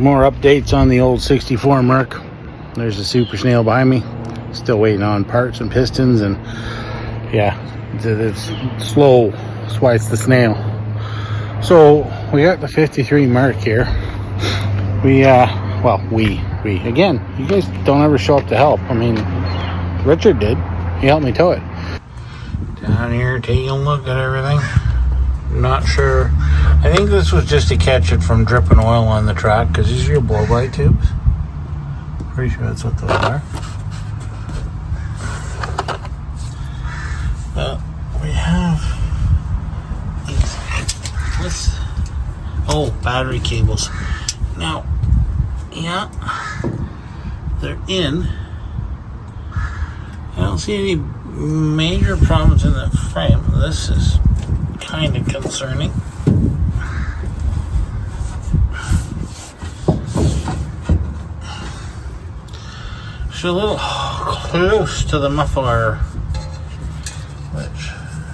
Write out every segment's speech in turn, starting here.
More updates on the old 64 Merc. There's a Super SNAIL behind me. Still waiting on parts and pistons, and yeah, it's slow. That's why it's the SNAIL. So we got the 53 Merc here. We again, you guys don't ever show up to help. I mean, Richard did. He helped me tow it. Down here, taking a look at everything. Not sure. I think this was just to catch it from dripping oil on the track, because these are your blow-by tubes. Pretty sure that's what those are. But we have these. Battery cables. Now, yeah, they're in. I don't see any major problems in the frame. This is kind of concerning. She's a little close to the muffler, which,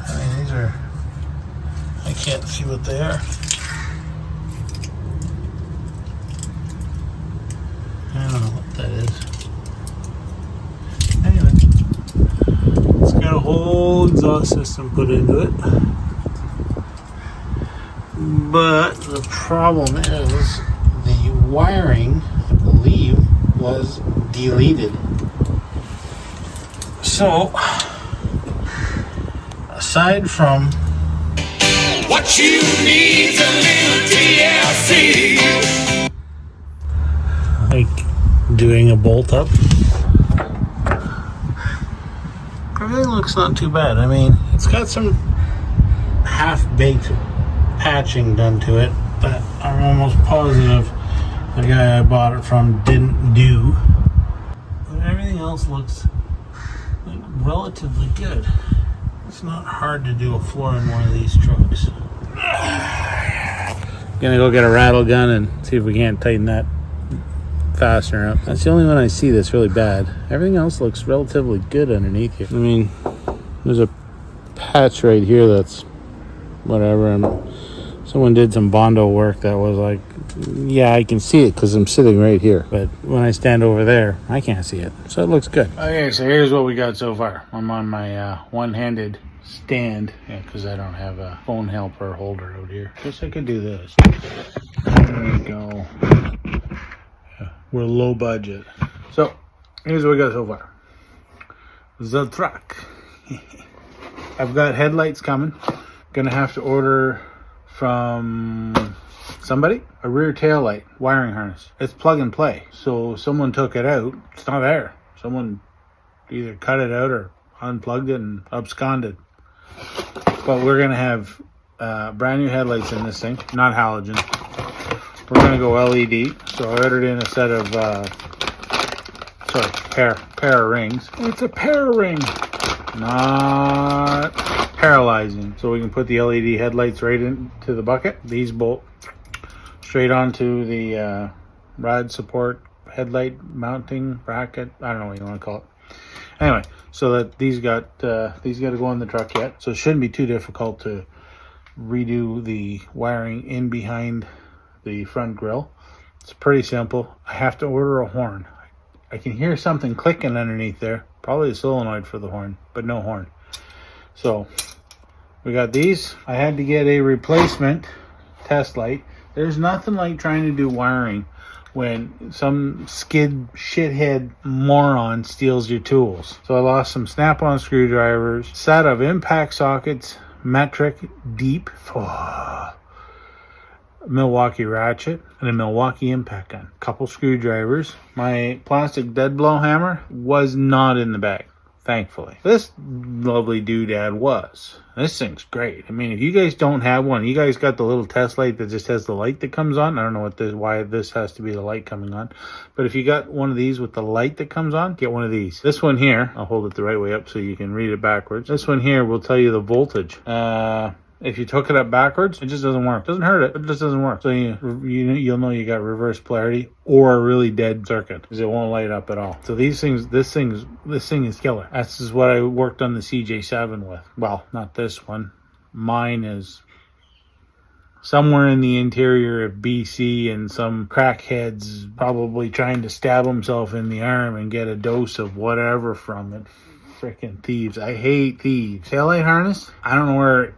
I mean, these are, I can't see what they are. I don't know what that is. Anyway, it's got a whole exhaust system put into it. But the problem is the wiring, I believe, was deleted. So, aside from what you need is a little TLC, like doing a bolt up, everything looks not too bad. I mean, it's got some half-baked patching done to it that I'm almost positive the guy I bought it from didn't do. But everything else looks like relatively good. It's not hard to do a floor in one of these trucks. Gonna go get a rattle gun and see if we can't tighten that fastener up. That's the only one I see that's really bad. Everything else looks relatively good underneath here. I mean, there's a patch right here that's whatever, and someone did some Bondo work that was like, yeah, I can see it because I'm sitting right here. But when I stand over there, I can't see it. So it looks good. Okay, so here's what we got so far. I'm on my one-handed stand, because I don't have a phone helper holder out here. Guess I could do this. There we go. We're low budget. So here's what we got so far. The truck. I've got headlights coming. Gonna have to order from somebody a rear tail light wiring harness. It's plug and play. So someone took it out. It's not there. Someone either cut it out or unplugged it and absconded. But we're gonna have brand new headlights in this thing, not halogen. We're gonna go LED. So I ordered in a set of pair of rings. It's a pair ring, not paralyzing. So we can put the LED headlights right into the bucket. These bolt straight onto the rod support headlight mounting bracket. I don't know what you want to call it. Anyway, so that these got to go in the truck yet. So it shouldn't be too difficult to redo the wiring in behind the front grille. It's pretty simple. I have to order a horn. I can hear something clicking underneath there. Probably a solenoid for the horn, but no horn. So we got these. I had to get a replacement test light. There's nothing like trying to do wiring when some skid shithead moron steals your tools. So I lost some snap-on screwdrivers, set of impact sockets, metric deep, Milwaukee ratchet, and a Milwaukee impact gun. Couple screwdrivers. My plastic dead blow hammer was not in the bag, thankfully. This lovely doodad was. This thing's great. I mean, if you guys don't have one, you guys got the little test light that just has the light that comes on. I don't know why this has to be the light coming on. But if you got one of these with the light that comes on, get one of these. This one here, I'll hold it the right way up so you can read it backwards. This one here will tell you the voltage. If you took it up backwards, it just doesn't work. Doesn't hurt it, but it just doesn't work. So you'll know you got reverse polarity or a really dead circuit, because it won't light up at all. So this thing is killer. This is what I worked on the CJ7 with. Well, not this one. Mine is somewhere in the interior of BC, and some crackhead's probably trying to stab himself in the arm and get a dose of whatever from it. Freaking thieves. I hate thieves. Taillight harness? I don't know where it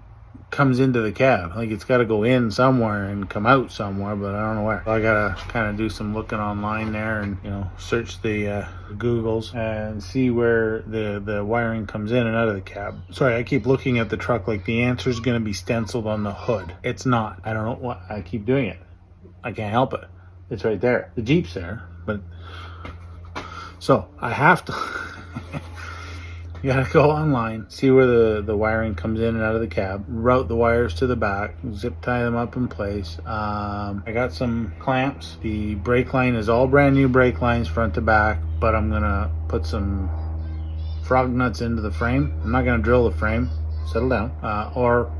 comes into the cab. Like, it's got to go in somewhere and come out somewhere, but I don't know where. So I gotta kind of do some looking online there and, you know, search the Googles and see where the wiring comes in and out of the cab. Sorry, I keep looking at the truck like the answer is going to be stenciled on the hood. It's not. I don't know what. I keep doing it. I can't help it. It's right there. The Jeep's there, but so I have to. You gotta go online, see where the wiring comes in and out of the cab, route the wires to the back, zip tie them up in place. I got some clamps. The brake line is all brand new brake lines front to back, but I'm gonna put some frog nuts into the frame. I'm not gonna drill the frame, settle down, or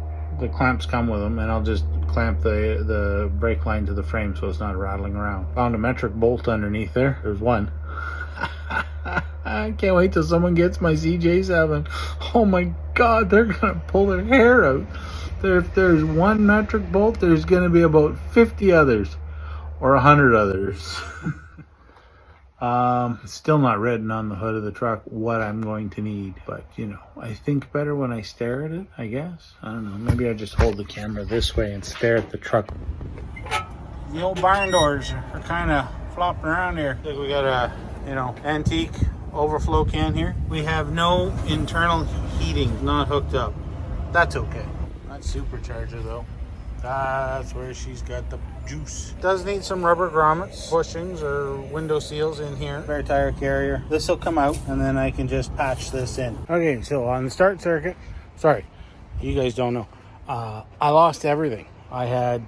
the clamps come with them, and I'll just clamp the brake line to the frame so it's not rattling around. Found a metric bolt underneath there. There's one. I can't wait till someone gets my CJ7. Oh my God, they're gonna pull their hair out. If there's one metric bolt, there's gonna be about 50 others, or 100 others. It's still not written on the hood of the truck what I'm going to need, but you know, I think better when I stare at it, I guess. I don't know, maybe I just hold the camera this way and stare at the truck. The old barn doors are kind of flopping around here. Look, we got a, you know, antique overflow can here. We have no internal heating, not hooked up. That's okay. Not supercharger though. That's where she's got the juice. Does need some rubber grommets, bushings, or window seals in here. Spare tire carrier. This will come out, and then I can just patch this in. Okay, so on the start circuit, sorry, you guys don't know. I lost everything. I had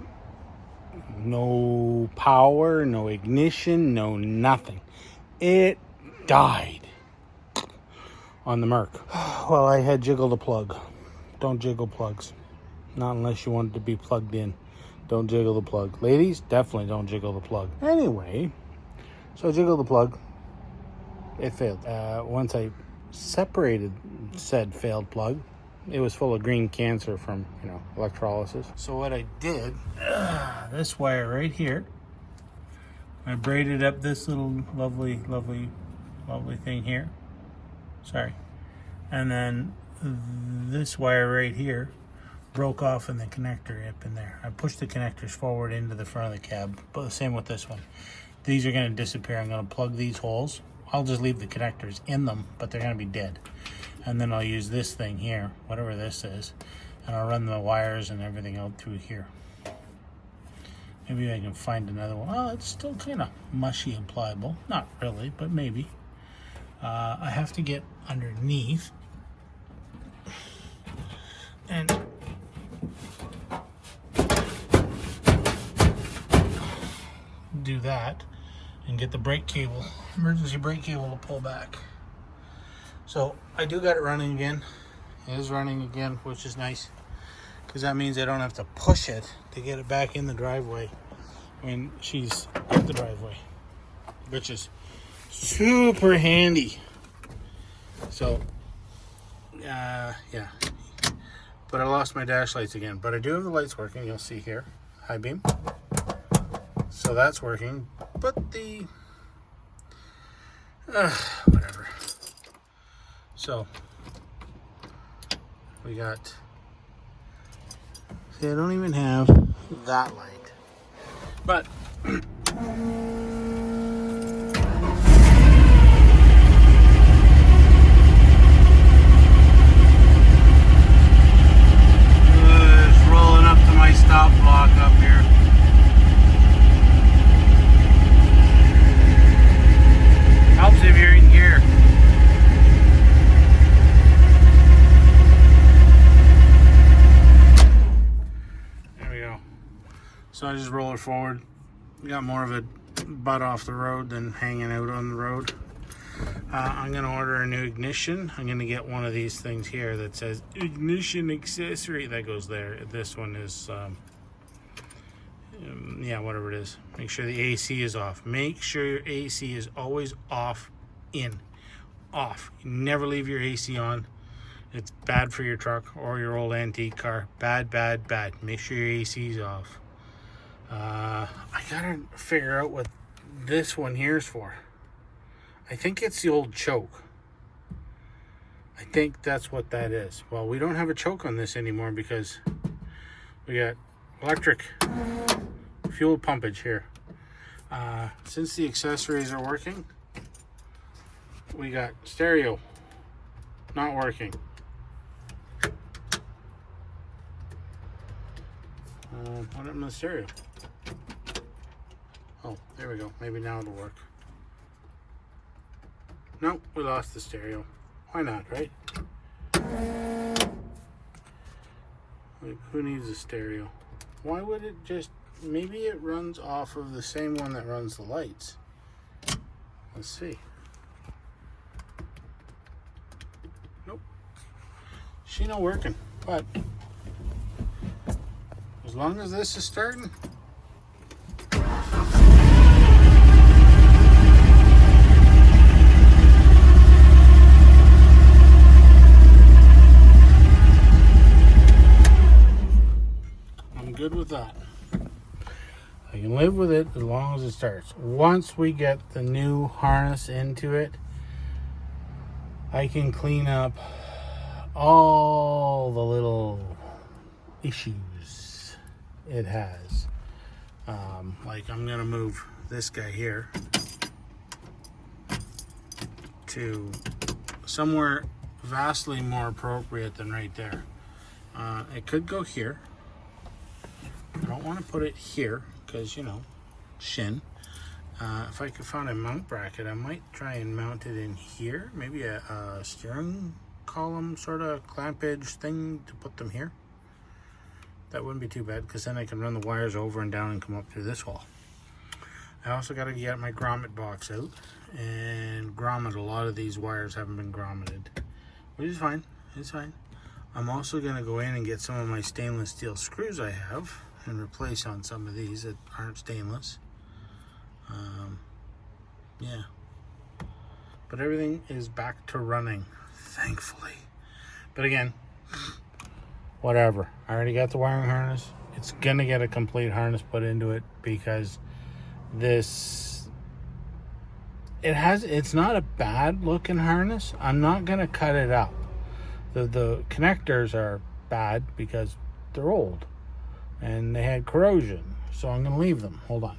no power, no ignition, no nothing. It died on the Merc. Well, I had jiggled a plug. Don't jiggle plugs. Not unless you want it to be plugged in. Don't jiggle the plug. Ladies, definitely don't jiggle the plug. Anyway, so I jiggled the plug. It failed. Once I separated said failed plug, it was full of green cancer from, you know, electrolysis. So what I did, this wire right here, I braided up this little lovely thing here. Sorry. And then this wire right here broke off in the connector up in there. I pushed the connectors forward into the front of the cab, but the same with this one. These are going to disappear. I'm going to plug these holes. I'll just leave the connectors in them, but they're going to be dead. And then I'll use this thing here, whatever this is, and I'll run the wires and everything out through here. Maybe I can find another one. Oh, it's still kind of mushy and pliable. Not really, but maybe. I have to get underneath and do that and get the brake cable, emergency brake cable to pull back. So I do got it running again. It is running again, which is nice, because that means I don't have to push it to get it back in the driveway when she's in the driveway, which is super handy. So yeah, but I lost my dash lights again, but I do have the lights working. You'll see here, high beam, so that's working, but the whatever. So we got, see, I don't even have that light, but stop block up here. Helps if you're in gear. There we go. So I just roll it forward. Got more of a butt off the road than hanging out on the road. I'm going to order a new ignition. I'm going to get one of these things here that says ignition accessory. That goes there. This one is, yeah, whatever it is. Make sure the AC is off. Make sure your AC is always off, in. Off. You never leave your AC on. It's bad for your truck or your old antique car. Bad, bad, bad. Make sure your AC's off. I gotta figure out what this one here's for. I think it's the old choke. I think that's what that is. Well, we don't have a choke on this anymore because we got electric fuel pumpage here. Since the accessories are working, we got stereo not working. What happened to the stereo? Oh, there we go. Maybe now it'll work. Nope, we lost the stereo. Why not, right? Like, who needs a stereo? Why would it just... Maybe it runs off of the same one that runs the lights. Let's see. Nope. She not working, but as long as this is starting, I'm good with that. I can live with it as long as it starts. Once we get the new harness into it, I can clean up all the little issues it has. Like I'm gonna move this guy here to somewhere vastly more appropriate than right there. It could go here. I don't want to put it here because, you know, shin. If I could find a mount bracket, I might try and mount it in here. Maybe a steering column sort of clampage thing to put them here. That wouldn't be too bad because then I can run the wires over and down and come up through this wall. I also got to get my grommet box out and grommet. A lot of these wires haven't been grommeted, which is fine. It's fine. I'm also going to go in and get some of my stainless steel screws I have and replace on some of these that aren't stainless. Yeah. But everything is back to running, thankfully. But again, whatever. I already got the wiring harness. It's going to get a complete harness put into it because this... It's not a bad looking harness. I'm not going to cut it up. The connectors are bad because they're old and they had corrosion, so I'm going to leave them. Hold on.